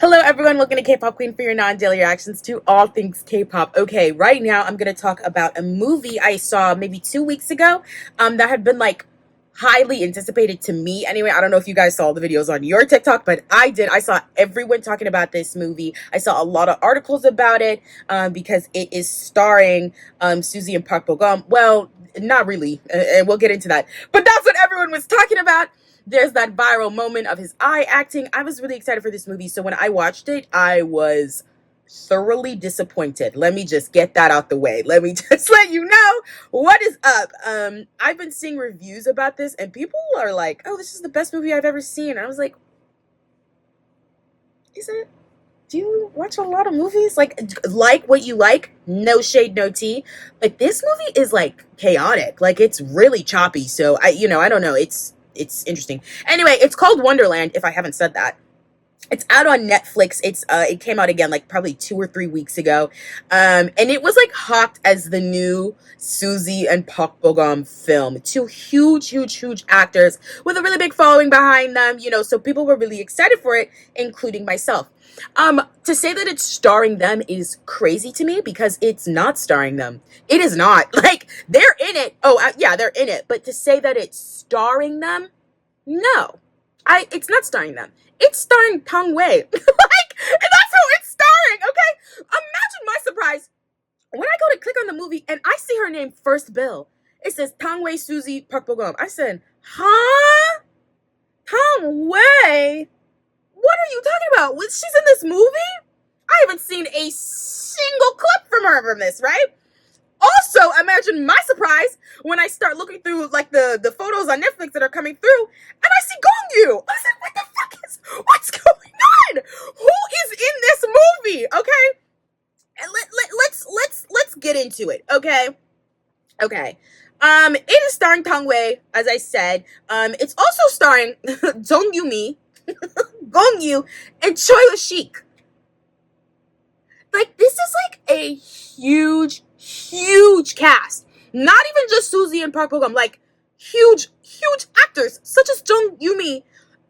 Hello everyone, welcome to K-Pop Queen for your non-daily reactions to all things K-pop. Okay, right now I'm going to talk about a movie I saw maybe 2 weeks ago that had been like highly anticipated to me. Anyway, I don't know if you guys saw the videos on your TikTok, but I did. I saw everyone talking about this movie. I saw a lot of articles about it because it is starring Suzy and Park Bo-gum. Well, not really, and we'll get into that. But that's what everyone was talking about. There's that viral moment of his eye acting. I was really excited for this movie. So when I watched it, I was thoroughly disappointed. Let me just get that out the way. Let me just let you know what is up. I've been seeing reviews about this and people are like, oh, this is the best movie I've ever seen. And I was like, is it? Do you watch a lot of movies? Like what you like? No shade, no tea. But this movie is like chaotic. Like it's really choppy. So I don't know. It's interesting. Anyway, it's called Wonderland, if I haven't said that. It's out on Netflix. It came out again like probably 2 or 3 weeks ago. And it was like hawked as the new Suzy and Park Bo-gum film. Two huge actors with a really big following behind them, so people were really excited for it, including myself. To say that it's starring them is crazy to me because it's not starring them. It is not. Like, they're in it. Oh, yeah, they're in it. But to say that it's starring them, no. It's not starring them. It's starring Tang Wei. Like, that's who it's starring, okay? Imagine my surprise when I go to click on the movie and I see her name first bill. It says Tang Wei, Suzy, Park Bo-gum. I said, huh? Tang Wei? What are you talking about? She's in this movie? I haven't seen a single clip from her from this, right? Also, imagine my surprise when I start looking through like the photos on Netflix that are coming through and I see Gongyu. I said, what the fuck what's going on? Who is in this movie? Okay? And let's get into it, okay? Okay. It is starring Tang Wei, as I said. It's also starring Dong Yumi, Gongyu, and Choi Shik. Like, this is like a huge cast. Not even just Suzy and Park Bo-gum, like huge actors such as Jung Yumi,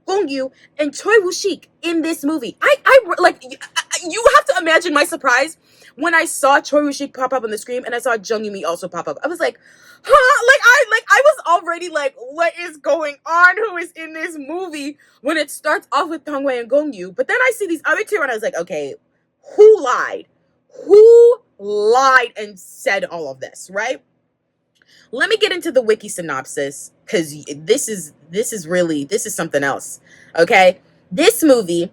Gongyu, and Choi Woo-shik in this movie. You have to imagine my surprise when I saw Choi Woo-shik pop up on the screen and I saw Jung Yumi also pop up. I was like, huh? I was already like, what is going on? Who is in this movie? When it starts off with Tang Wei and Gongyu, but then I see these other two and I was like, okay, who lied? Who lied and said all of this, right? Let me get into the wiki synopsis because this is something else. Okay, this movie,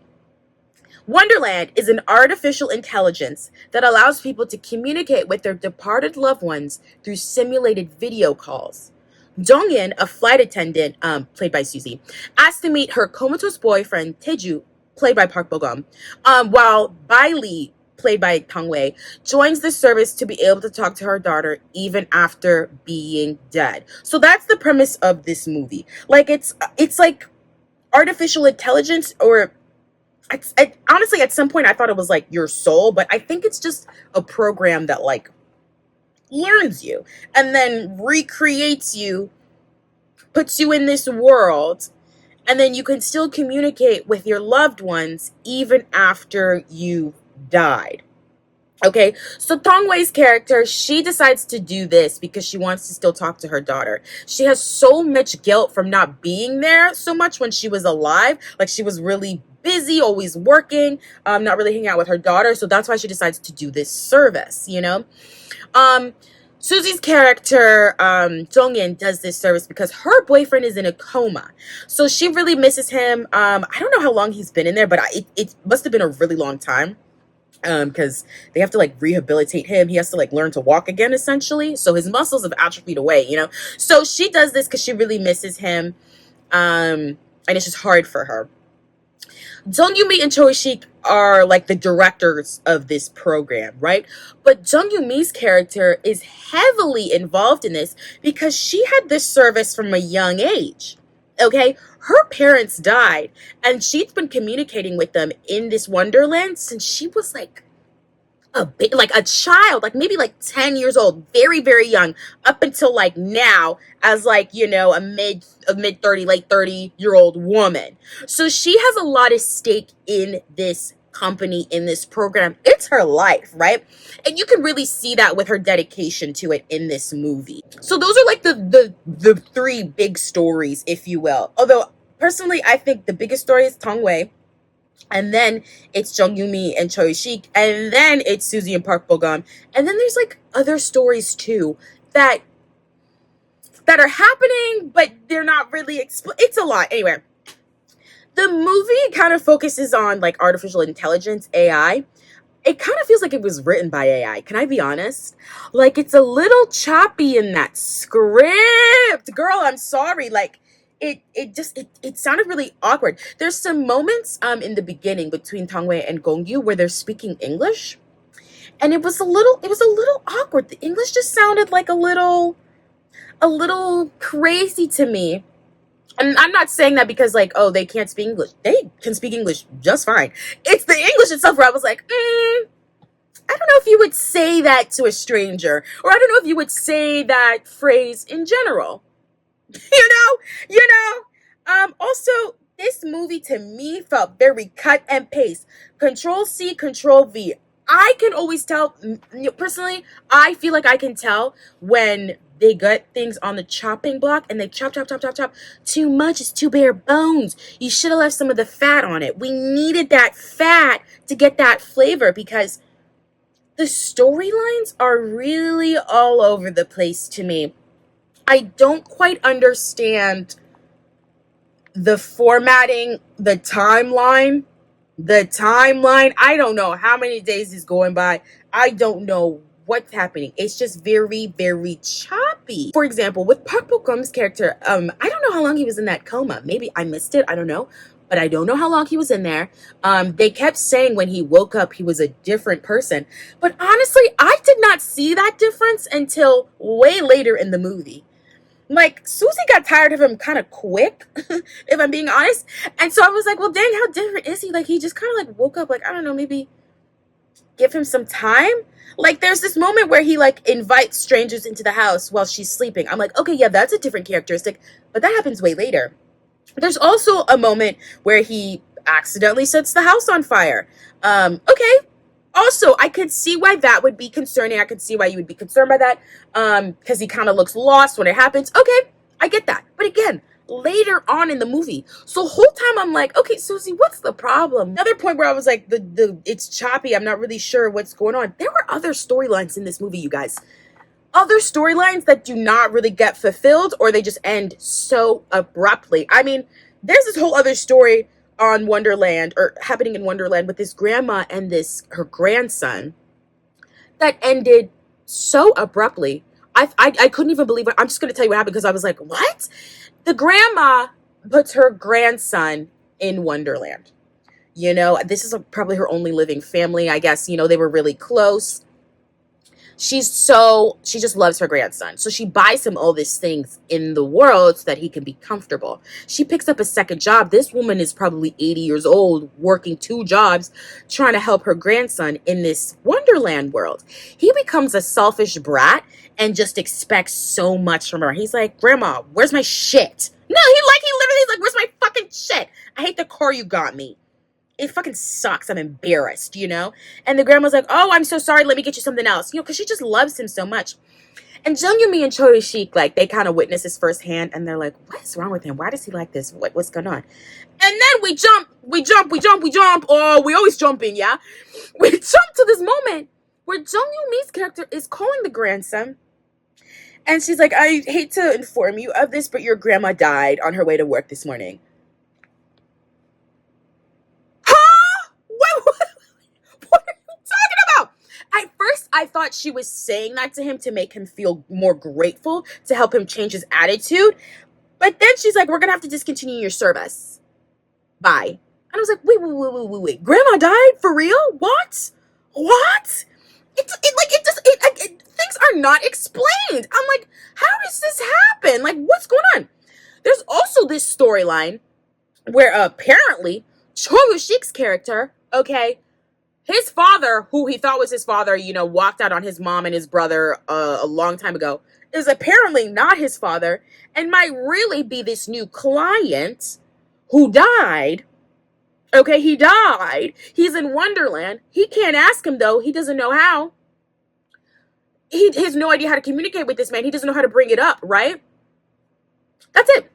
Wonderland, is an artificial intelligence that allows people to communicate with their departed loved ones through simulated video calls. Dongin, a flight attendant, played by Suzy, asked to meet her comatose boyfriend Taeju, played by Park Bo-gum, while Bailey, played by Tang Wei, joins the service to be able to talk to her daughter even after being dead. So that's the premise of this movie. Like, it's like artificial intelligence, or honestly, at some point I thought it was like your soul, but I think it's just a program that like learns you and then recreates you, puts you in this world, and then you can still communicate with your loved ones even after you died. Okay, so Tang Wei's character, she decides to do this because she wants to still talk to her daughter. She has so much guilt from not being there so much when she was alive. Like, she was really busy, always working, not really hanging out with her daughter. So that's why she decides to do this service, Suzy's character, Jongin, does this service because her boyfriend is in a coma. So she really misses him. I don't know how long he's been in there, but it must have been a really long time. Because they have to like rehabilitate him. He has to like learn to walk again, essentially. So his muscles have atrophied away, So she does this because she really misses him. And it's just hard for her. Jung Yumi and Choi Shik are like the directors of this program, right? But Jung Yumi's character is heavily involved in this because she had this service from a young age. Okay, her parents died and she's been communicating with them in this Wonderland since she was like a child, like maybe like 10 years old, very, very young, up until like now as like, a mid 30, late 30-year-old woman. So she has a lot of stake in this company in this program. It's her life, right? And you can really see that with her dedication to it in this movie. So those are like the three big stories, if you will. Although personally, I think the biggest story is Tong Wei, and then it's Jung Yumi and Choi Shik, and then it's Suzy and Park Bo-gum, and then there's like other stories too that are happening, but they're not really it's a lot. Anyway, the movie kind of focuses on like artificial intelligence, AI. It kind of feels like it was written by AI. Can I be honest? Like, it's a little choppy in that script. Girl, I'm sorry. Like, it sounded really awkward. There's some moments in the beginning between Tongwei and Gongyu where they're speaking English. And it was a little awkward. The English just sounded like a little crazy to me. And I'm not saying that because, like, oh, they can't speak English. They can speak English just fine. It's the English itself where I was like, I don't know if you would say that to a stranger. Or I don't know if you would say that phrase in general. Also, this movie to me felt very cut and paste. Control C, Control V. I can always tell, personally, I feel like I can tell when they get things on the chopping block and they chop, chop, chop, chop, chop. Too much is too bare bones. You should have left some of the fat on it. We needed that fat to get that flavor because the storylines are really all over the place to me. I don't quite understand the formatting, the timeline. I don't know how many days is going by. I don't know what's happening. It's just very, very choppy. For example, with Park Bo-gum's character, I don't know how long he was in that coma. Maybe I missed it. I don't know. But I don't know how long he was in there. They kept saying when he woke up, he was a different person. But honestly, I did not see that difference until way later in the movie. Like, Susie got tired of him kind of quick, if I'm being honest. And so I was like, well, dang, how different is he? Like, he just kind of, like, woke up, like, I don't know, maybe give him some time? Like, there's this moment where he, like, invites strangers into the house while she's sleeping. I'm like, okay, yeah, that's a different characteristic. But that happens way later. There's also a moment where he accidentally sets the house on fire. Okay. Also, I could see why that would be concerning. I could see why you would be concerned by that. Because he kind of looks lost when it happens. Okay, I get that. But again, later on in the movie. So whole time I'm like, okay, Susie, what's the problem? Another point where I was like, it's choppy. I'm not really sure what's going on. There were other storylines in this movie, you guys. Other storylines that do not really get fulfilled or they just end so abruptly. I mean, there's this whole other story on Wonderland or happening in Wonderland with this grandma and her grandson that ended so abruptly. I couldn't even believe it. I'm just going to tell you what happened because I was like, what? The grandma puts her grandson in Wonderland. This is probably her only living family. I guess, they were really close. She just loves her grandson. So she buys him all these things in the world so that he can be comfortable. She picks up a second job. This woman is probably 80 years old, working 2 jobs, trying to help her grandson in this Wonderland world. He becomes a selfish brat and just expects so much from her. He's like, Grandma, where's my shit? No, he literally is like, where's my fucking shit? I hate the car you got me. It fucking sucks. I'm embarrassed, And the grandma's like, oh, I'm so sorry. Let me get you something else, because she just loves him so much. And Jung Yumi and Choi Shik, like, they kind of witness this firsthand, and they're like, what is wrong with him? Why does he like this? What's going on? And then we jump. Oh, we always jumping, yeah? We jump to this moment where Jung Yumi's character is calling the grandson, and she's like, I hate to inform you of this, but your grandma died on her way to work this morning. What are you talking about? At first, I thought she was saying that to him to make him feel more grateful, to help him change his attitude. But then she's like, we're going to have to discontinue your service. Bye. And I was like, wait. Grandma died? For real? What? Things are not explained. I'm like, how does this happen? Like, what's going on? There's also this storyline where apparently Choi Woo-shik's character, okay, his father, who he thought was his father, walked out on his mom and his brother a long time ago, is apparently not his father and might really be this new client who died. Okay, he died. He's in Wonderland. He can't ask him though. He doesn't know how. He has no idea how to communicate with this man. He doesn't know how to bring it up, right? That's it.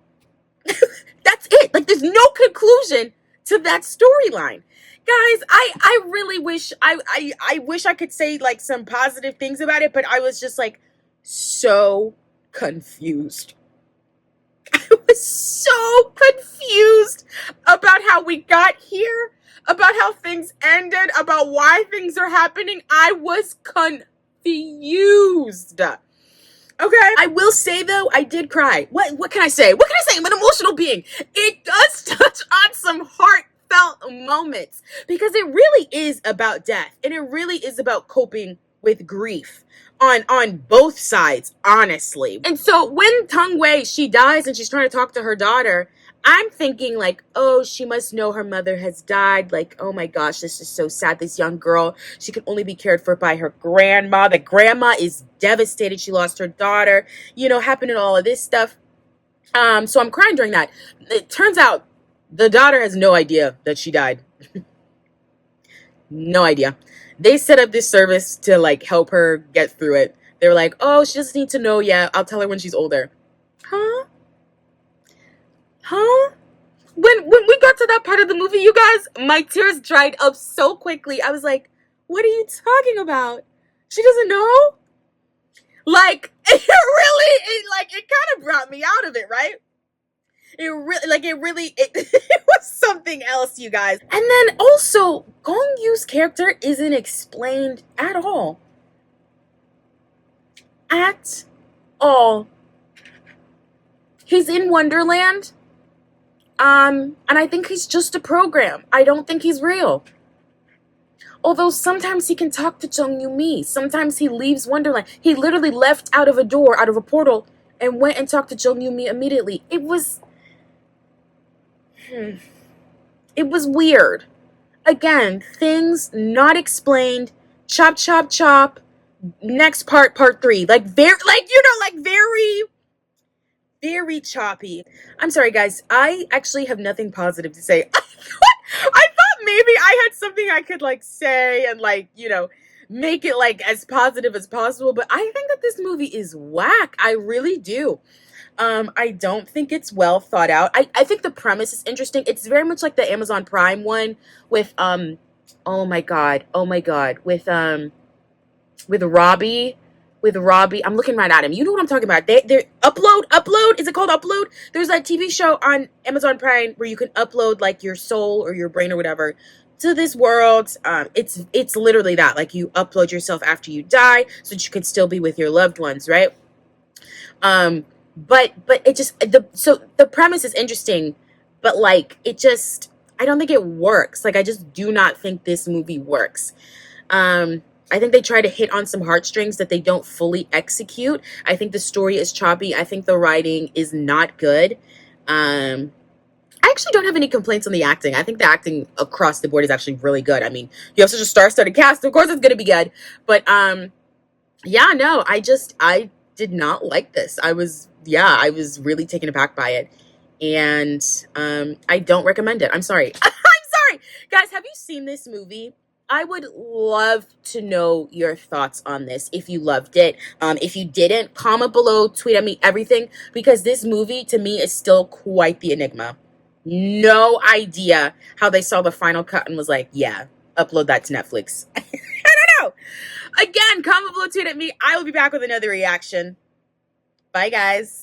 That's it. Like there's no conclusion to that storyline. Guys, I really wish I wish I could say like some positive things about it, but I was just like so confused. I was so confused about how we got here, about how things ended, about why things are happening. I was confused. Okay. I will say though, I did cry. What can I say? What can I say? I'm an emotional being. It does touch on some heartfelt moments because it really is about death and it really is about coping with grief on both sides, honestly. And so when Tung Wei, she dies and she's trying to talk to her daughter, I'm thinking like, oh, she must know her mother has died. Like, oh my gosh, this is so sad. This young girl, she can only be cared for by her grandma. The grandma is devastated. She lost her daughter, happening all of this stuff. So I'm crying during that. It turns out the daughter has no idea that she died. No idea. They set up this service to like help her get through it. They were like, oh, she doesn't need to know yet. I'll tell her when she's older. Huh? Huh? When we got to that part of the movie, you guys, my tears dried up so quickly. I was like, what are you talking about? She doesn't know? Like, it kind of brought me out of it, right? It was something else, you guys. And then also, Gong Yu's character isn't explained at all. At all. He's in Wonderland. And I think he's just a program. I don't think he's real. Although sometimes he can talk to Jung Yoo-mi. Sometimes he leaves Wonderland. He literally left out of a door, out of a portal, and went and talked to Jung Yoo-mi immediately. It was weird. Again, things not explained. Chop, chop, chop. Next part 3. Very choppy. I'm sorry, guys. I actually have nothing positive to say. I thought maybe I had something I could like say and make it like as positive as possible. But I think that this movie is whack. I really do. I don't think it's well thought out. I think the premise is interesting. It's very much like the Amazon Prime one with oh my god, with Robbie. With Robbie, I'm looking right at him. You know what I'm talking about. They upload. Is it called Upload? There's that TV show on Amazon Prime where you can upload like your soul or your brain or whatever to this world. It's literally that. Like you upload yourself after you die so that you can still be with your loved ones, right? But it just the premise is interesting, but like I don't think it works. Like I just do not think this movie works. I think they try to hit on some heartstrings that they don't fully execute. I think the story is choppy. I think the writing is not good. I actually don't have any complaints on the acting. I think the acting across the board is actually really good. I mean, you have such a star-studded cast. Of course it's going to be good. But yeah, no, I did not like this. I was really taken aback by it. And I don't recommend it. I'm sorry. I'm sorry. Guys, have you seen this movie? I would love to know your thoughts on this if you loved it. If you didn't, comment below, tweet at me, everything, because this movie to me is still quite the enigma. No idea how they saw the final cut and was like, yeah, upload that to Netflix. I don't know. Again, comment below, tweet at me. I will be back with another reaction. Bye, guys.